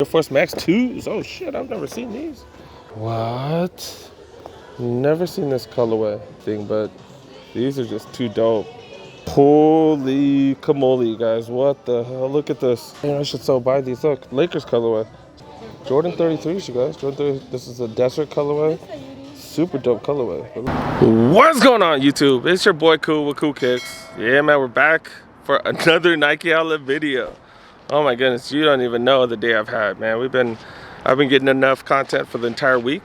Air Force Max 2s. Oh shit, I've never seen these. What? Never seen this colorway thing, but these are just too dope. Holy camole, guys. What the hell? Look at this. Man, I should so buy these. Look, Lakers colorway. Jordan 33s, you guys. Jordan 30, this is a desert colorway. Super dope colorway. What's going on, YouTube? It's your boy Cool with Cool Kicks. Yeah, man, we're back for another Nike outlet video. Oh my goodness, you don't even know the day I've had, man. I've been getting enough content for the entire week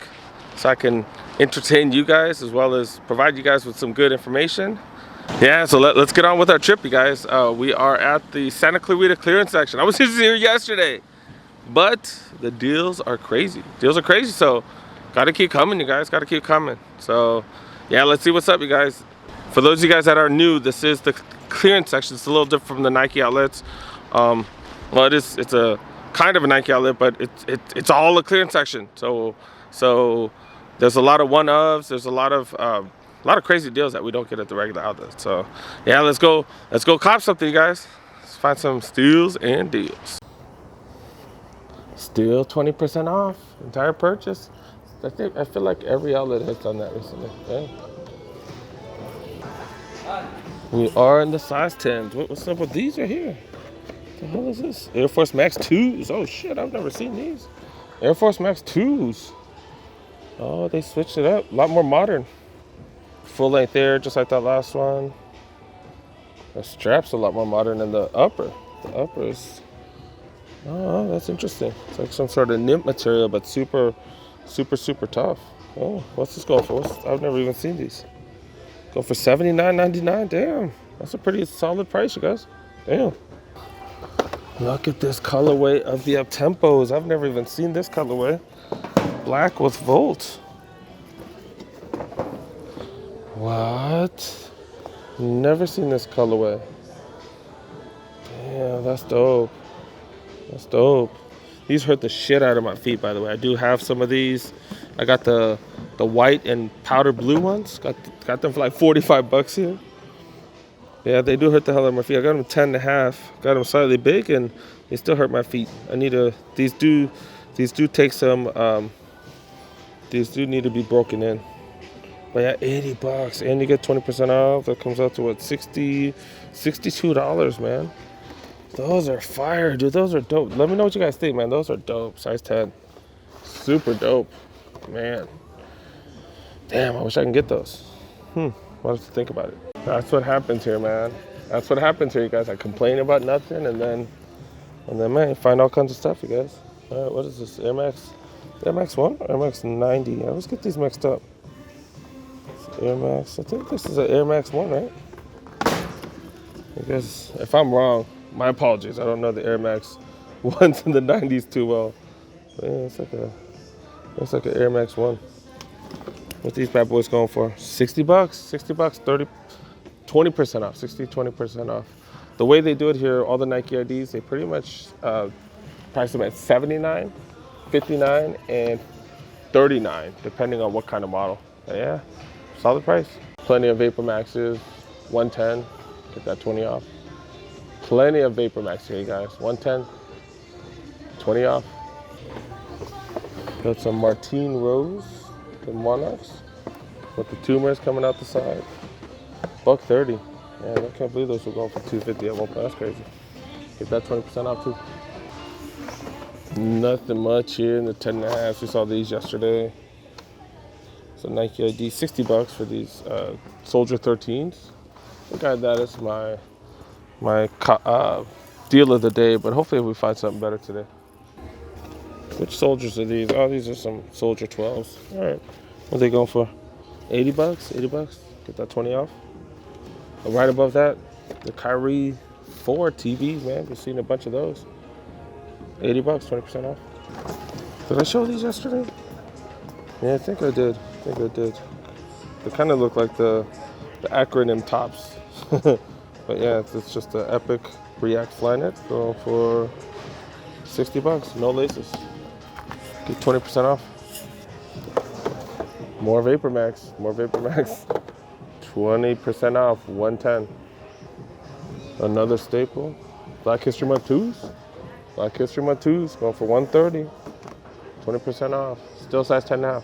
so I can entertain you guys as well as provide you guys with some good information. Yeah, so let's get on with our trip, you guys. We are at the Santa Clarita clearance section. I was just here yesterday, but the deals are crazy. Deals are crazy, so gotta keep coming, you guys. Gotta keep coming. So yeah, let's see what's up, you guys. For those of you guys that are new, this is the clearance section. It's a little different from the Nike outlets. Well, it's a kind of a Nike outlet, but it's all a clearance section. So there's a lot of one-ofs. There's a lot of crazy deals that we don't get at the regular outlet. So yeah, let's go cop something, you guys. Let's find some steals and deals. Still 20% off entire purchase. I feel like every outlet has done that recently. Yeah. We are in the size 10s. What's up with these right here? What the hell is this? Air Force Max 2s. Oh shit, I've never seen these. Air Force Max 2s. Oh, they switched it up. A lot more modern. Full length there, just like that last one. The strap's a lot more modern than the upper. The upper is... Oh, that's interesting. It's like some sort of nymph material, but super tough. Oh, what's this going for? I've never even seen these. Go for $79.99. Damn, that's a pretty solid price, you guys. Damn. Look at this colorway of the up-tempos. I've never even seen this colorway. Black with Volt. What? Never seen this colorway. Damn, that's dope. That's dope. These hurt the shit out of my feet, by the way. I do have some of these. I got the white and powder blue ones. Got them for like 45 bucks here. Yeah, they do hurt the hell out of my feet. I got them 10 and a half. Got them slightly big, and they still hurt my feet. These do take some, these do need to be broken in. But yeah, 80 bucks, and you get 20% off. That comes out to what, $62, man. Those are fire, dude. Those are dope. Let me know what you guys think, man. Those are dope. Size 10. Super dope, man. Damn, I wish I can get those. I'll have to think about it. That's what happens here, man. That's what happens here, you guys. I complain about nothing, and then man, you find all kinds of stuff, you guys. All right, what is this? Air Max 1 or Air Max 90? I always get these mixed up. It's Air Max. I think this is an Air Max 1, right? Because if I'm wrong, my apologies. I don't know the Air Max 1s in the 90s too well. But yeah, it's like an Air Max 1. What these bad boys going for? 60 bucks, 20% off, 20% off. The way they do it here, all the Nike IDs, they pretty much price them at $79, $59, and $39, depending on what kind of model. But yeah, solid price. Plenty of Vapor Maxes, 110, get that 20 off. Plenty of Vapor Max here, you guys. 110, 20 off. Got some Martine Rose, the Monarchs, with the tumors coming out the side. $130. Man, I can't believe those were going for $250 at one point. That's crazy. Get that 20% off too. Nothing much here in the 10 and a half. We saw these yesterday. So Nike ID, 60 bucks for these Soldier 13s. I think I had that as my deal of the day, but hopefully we find something better today. Which Soldiers are these? Oh, these are some Soldier 12s. All right, what are they going for? 80 bucks? 80 bucks? Get that 20 off. And right above that, the Kyrie 4 TVs, man. We've seen a bunch of those. 80 bucks, 20% off. Did I show these yesterday? Yeah, I think I did. They kind of look like the acronym tops. But yeah, it's just the Epic React Flyknit going for 60 bucks, no laces. Get 20% off. More Vapor Max. 20% off, 110. Another staple. Black History Month 2s. Black History Month 2s going for 130. 20% off. Still size 10 now.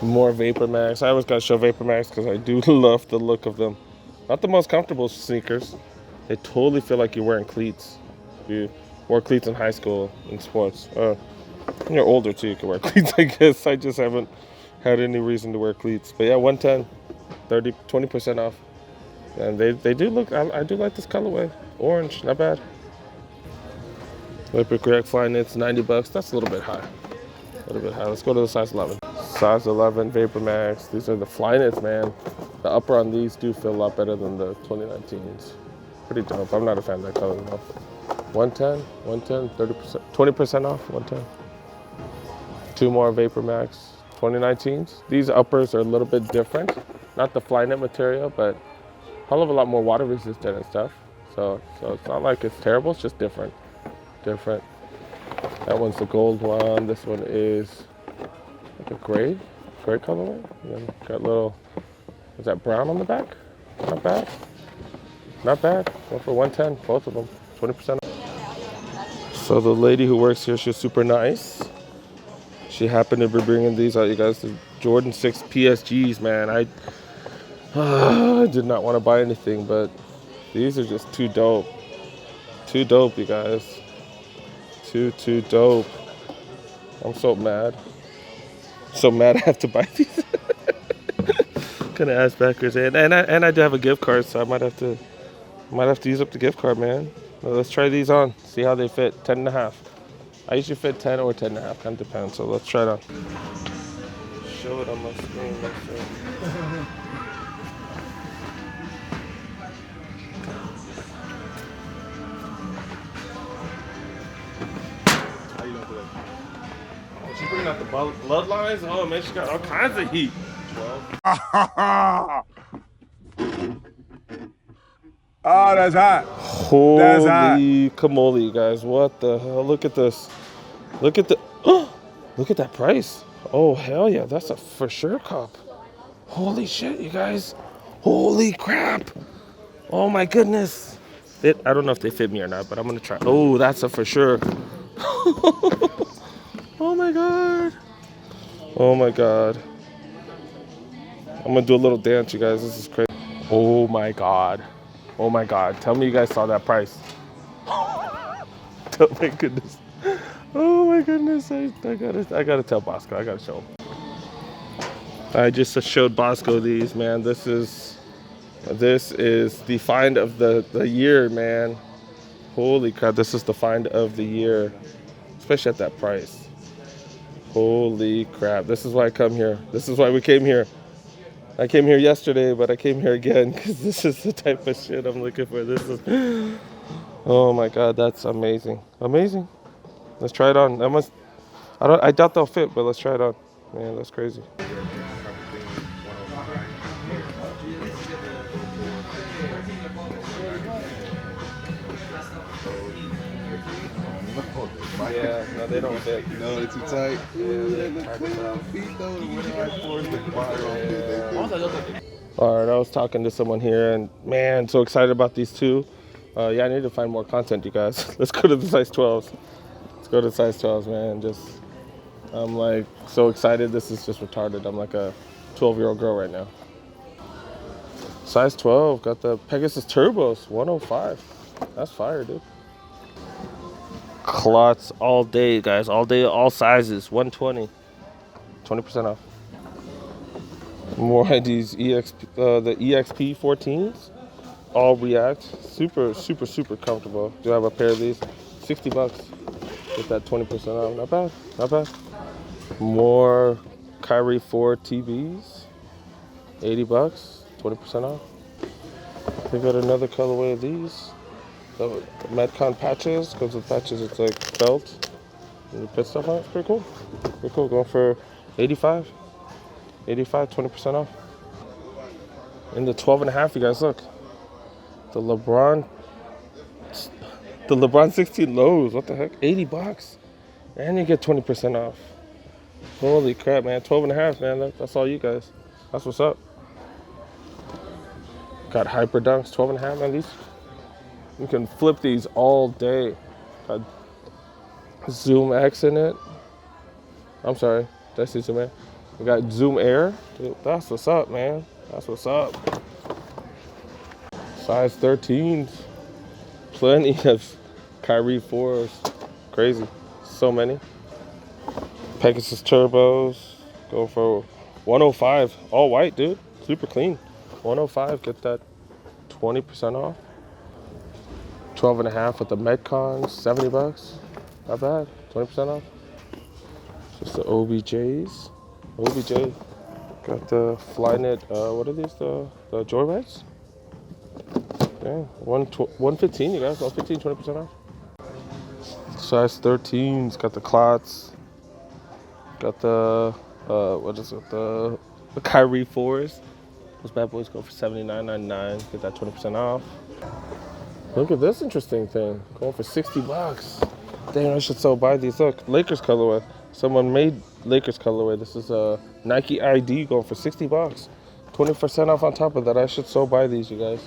More Vapor Max. I always gotta show Vapor Max because I do love the look of them. Not the most comfortable sneakers. They totally feel like you're wearing cleats. You wore cleats in high school in sports. When you're older too, you can wear cleats, I guess. I just haven't had any reason to wear cleats. But yeah, 110, 20% off. And they do look, I do like this colorway. Orange, not bad. Vapor Correct Fly Knits, 90 bucks. That's a little bit high. A little bit high. Let's go to the size 11. Size 11 Vapor Max. These are the Fly Knits, man. The upper on these do feel a lot better than the 2019s. Pretty dope. I'm not a fan of that color though. 110, 30%, 20% off, 110. Two more Vapor Max 2019s. These uppers are a little bit different. Not the Fly Knit material, but a hell of a lot more water resistant and stuff. So it's not like it's terrible, it's just different. That one's the gold one. This one is like a gray colorway. And then got little, is that brown on the back? Not bad. Not bad. One for 110, both of them, 20% off. So the lady who works here, she's super nice. She happened to be bringing these out, you guys. The Jordan 6 PSGs, man. I did not want to buy anything, but these are just too dope. Too dope, you guys. Too dope. I'm so mad. So mad I have to buy these. Kind of ass backers, and I do have a gift card, so I might have to use up the gift card, man. Well, let's try these on. See how they fit. 10 and a half. I usually fit 10 or 10 and a half. Kind of depends. So let's try it on. Show it on my screen. She's bringing out the bloodlines. Oh man, she got all kinds of heat. Oh, that's hot. Holy that's hot. Camole, you guys. What the hell? Look at this. Look at the look at that price. Oh hell yeah, that's a for sure cup. Holy shit, you guys. Holy crap. Oh my goodness. I don't know if they fit me or not, but I'm gonna try. Oh, that's a for sure. Oh my god. Oh my god. I'm gonna do a little dance, you guys. This is crazy. Oh my god. Oh my god. Tell me you guys saw that price. Oh my goodness. Oh my goodness. I gotta tell Bosco. I gotta show him. I just showed Bosco these, man. This is the find of the year, man. Holy crap, this is the find of the year. Especially at that price. Holy crap. This is why I come here. This is why we came here. I came here yesterday, but I came here again because this is the type of shit I'm looking for. This is, oh my god, that's amazing. Amazing. Let's try it on. I doubt they'll fit, but let's try it on. Man, that's crazy. Yeah, no, they don't fit. No, they're too tight. Alright, I was talking to someone here and man, so excited about these two. Yeah, I need to find more content, you guys. Let's go to the size 12s. Let's go to the size 12s, man. I'm like so excited. This is just retarded. I'm like a 12-year-old girl right now. Size 12, got the Pegasus Turbos, 105. That's fire, dude. Clots all day, guys. All day, all sizes. 120. 20% off. More IDs. The EXP 14s. All React. Super comfortable. Do I have a pair of these? 60 bucks. Get that 20% off. Not bad. Not bad. More Kyrie 4 TVs. 80 bucks. 20% off. We got another colorway of these. The Metcon patches, because with patches it's like felt. And you put stuff on it. It's pretty cool. Pretty cool. Going for 85. 85, 20% off. In the 12 and a half, you guys look. The LeBron 16 lows. What the heck? 80 bucks. And you get 20% off. Holy crap, man. 12 and a half, man. That's all you guys. That's what's up. Got Hyper Dunks, 12 and a half, man. These, you can flip these all day. Got Zoom X in it. I'm sorry, did I say Zoom Air? We got Zoom Air. Dude, that's what's up, man. That's what's up. Size 13s. Plenty of Kyrie 4s. Crazy. So many. Pegasus turbos. Go for 105. All white, dude. Super clean. 105. Get that 20% off. 12 and a half with the Metcons. 70 bucks. Not bad. 20% off. Just the OBJs. OBJ. Got the Flynet. What are these? The Joyrides? Yeah. 115, you guys. 115, 20% off. Size 13's got the clots. Got the what is it? The Kyrie 4s. Those bad boys go for $79.99. Get that 20% off. Look at this interesting thing. Going for 60 bucks. Dang, I should so buy these. Look, Lakers colorway. Someone made Lakers colorway. This is a Nike ID going for 60 bucks. 20% off on top of that. I should so buy these, you guys.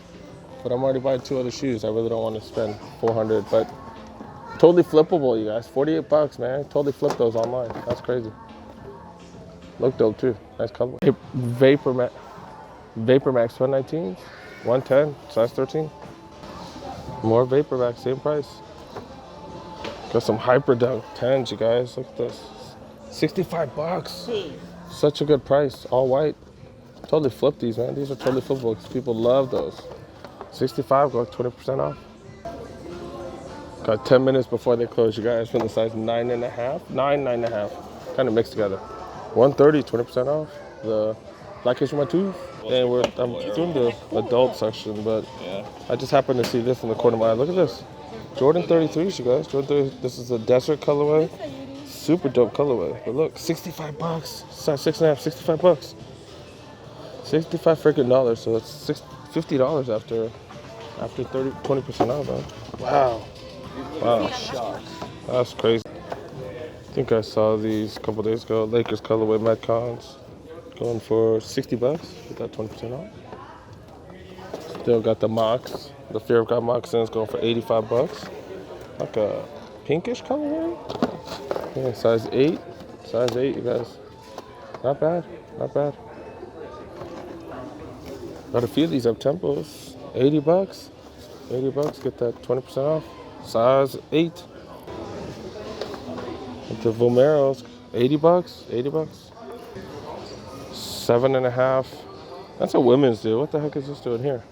But I'm already buying 2 other shoes. I really don't want to spend 400, but totally flippable, you guys. 48 bucks, man. Totally flip those online. That's crazy. Look dope too. Nice color. Vapor Max 119, 110, size 13. More Vapor Max, same price. Got some Hyper Dunk 10s, you guys. Look at this. 65 bucks. Such a good price. All white. Totally flip these, man. These are totally flippable because people love those. 65, go 20% off. Got 10 minutes before they close, you guys, from the size 9.5. 9.5. Kind of mixed together. 130, 20% off. The Black History Month 2. And I'm doing the adult section, but I just happened to see this in the corner of my eye. Look at this. Jordan 33s, you guys. Jordan 30, this is a desert colorway. Super dope colorway. But look, 65 bucks. Size 6.5, 65 bucks. 65 freaking dollars. So it's $50 after 20% off, man. Wow. Wow. That's crazy. I think I saw these a couple days ago. Lakers colorway Metcons. Going for 60 bucks. Get that 20% off. Still got the Mox. The Fear of God moccasins going for 85 bucks. Like a pinkish colorway. Yeah, size 8. Size 8, you guys. Not bad. Not bad. Got a few of these up tempos. 80 bucks. 80 bucks. Get that 20% off. Size 8. With the Vomeros. 80 bucks. 80 bucks. 7.5. That's a women's deal. What the heck is this doing here?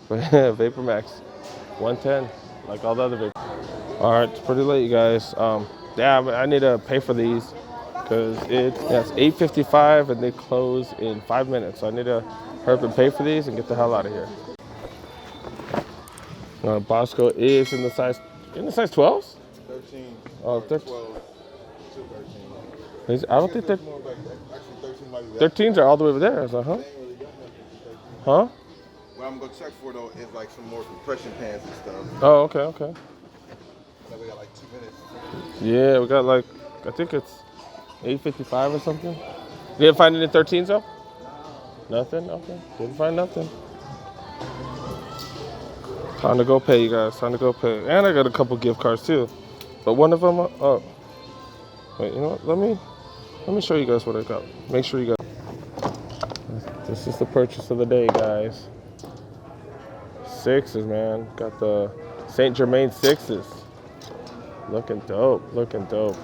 Vapor Max. 110. Like all the other Vapor. Alright, it's pretty late, you guys. Yeah, I need to pay for these because it's 8:55 and they close in 5 minutes. So I need to hurry up and pay for these and get the hell out of here. Bosco is in the size 12s? 13. Oh, 13. 12 to 13. I don't think they're. Actually, 13 might be 13s are all the way over there. So, huh? Huh? What I'm gonna check for though is like some more compression pants and stuff. Oh, okay, okay. So we got like 2 minutes. Yeah, we got like, I think it's 8:55 or something. You didn't find any 13s though? Nothing? Okay. Didn't find nothing. Time to go pay, you guys. Time to go pay. And I got a couple gift cards too. But one of them, oh. Wait, you know what? Let me show you guys what I got. Make sure you guys. This is the purchase of the day, guys. 6s, man. Got the Saint Germain 6s. Looking dope. Looking dope.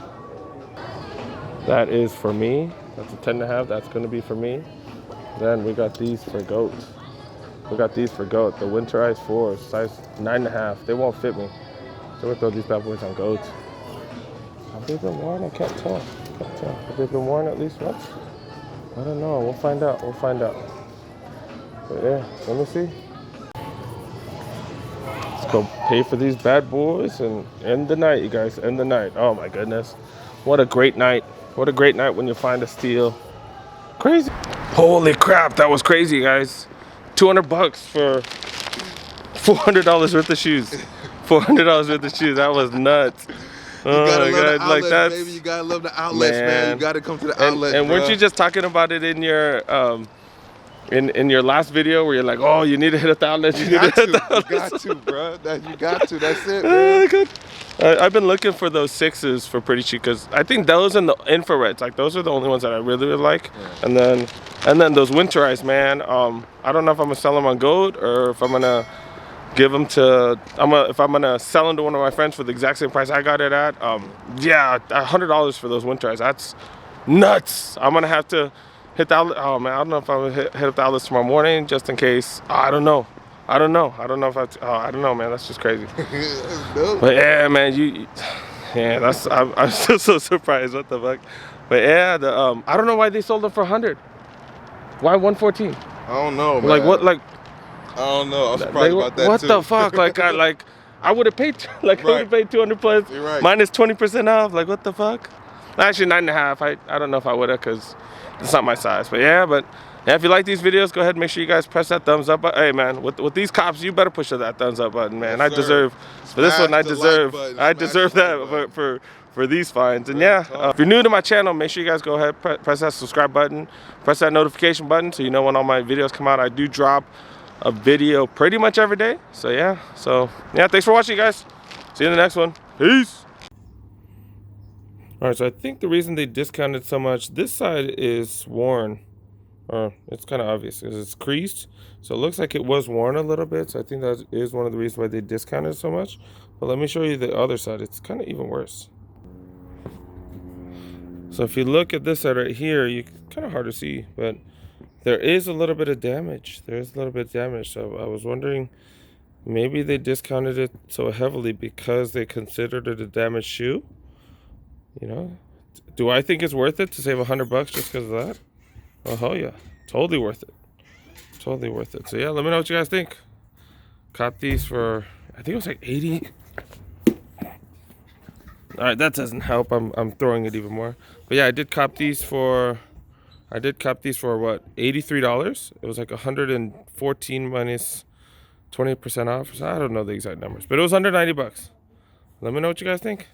That is for me. That's a 10.5. That's gonna be for me. Then we got these for Goat. We got these for Goat. The Winterized 4s, size 9.5. They won't fit me. So we'll throw these bad boys on Goat. Have they been worn? I can't tell. Have they been worn at least once? I don't know. We'll find out. We'll find out. But yeah, let me see. Let's go pay for these bad boys and end the night, you guys. End the night. Oh my goodness. What a great night. What a great night when you find a steal. Crazy. Holy crap, that was crazy, guys. 200 bucks for $400 worth of shoes. $400 worth of shoes. That was nuts. You gotta love the outlets, baby. You gotta love the outlets, man. You gotta come to the outlets. And weren't you just talking about it in your in your last video where you're like, oh, you need to hit the outlets. You got to, bro. You got to. That's it, man. I've been looking for those 6s for pretty cheap because I think those and the infrareds, like those are the only ones that I really like. Yeah. And then those winterized, man. I don't know if I'm gonna sell them on Goat or if I'm gonna give them to. If I'm gonna sell them to one of my friends for the exact same price I got it at. Yeah, $100 for those winterized. That's nuts. I'm gonna have to hit the outlet. Oh man, I don't know if I'm gonna hit up the outlets tomorrow morning just in case. I don't know. I don't know if I don't know, man. That's just crazy. But yeah, man, yeah, I'm still so surprised. What the fuck? But yeah, I don't know why they sold them for 100. Why 114? I don't know, man. Like what? Like I don't know. I'm surprised about that what too. The fuck? I would have paid I would have paid 200 plus. You're right. Minus 20% off. Like what the fuck? Actually 9.5. I don't know if I would have because it's not my size. But yeah, if you like these videos, go ahead and make sure you guys press that thumbs up button. Hey man, with these cops, you better push that thumbs up button, man. Yes, I deserve for this one. I deserve that for these fines. And yeah, if you're new to my channel, make sure you guys go ahead, press that subscribe button, press that notification button, so you know when all my videos come out. I do drop a video pretty much every day. So yeah, thanks for watching, guys. See you in the next one. Peace. All right, so I think the reason they discounted so much, this side is worn. It's kind of obvious because it's creased, so it looks like it was worn a little bit. So I think that is one of the reasons why they discounted so much. But let me show you the other side. It's kind of even worse. So if you look at this side right here, you kind of hard to see, but there is a little bit of damage. There is a little bit of damage. So I was wondering, maybe they discounted it so heavily because they considered it a damaged shoe. You know, do I think it's worth it to save $100 just because of that? Oh hell yeah, totally worth it. Totally worth it. So yeah, let me know what you guys think. Caught these for, I think it was like 80. All right, that doesn't help. I'm throwing it even more. But yeah, I did cop these for what? $83. It was like 114 minus 20% off. So I don't know the exact numbers, but it was under $90. Let me know what you guys think.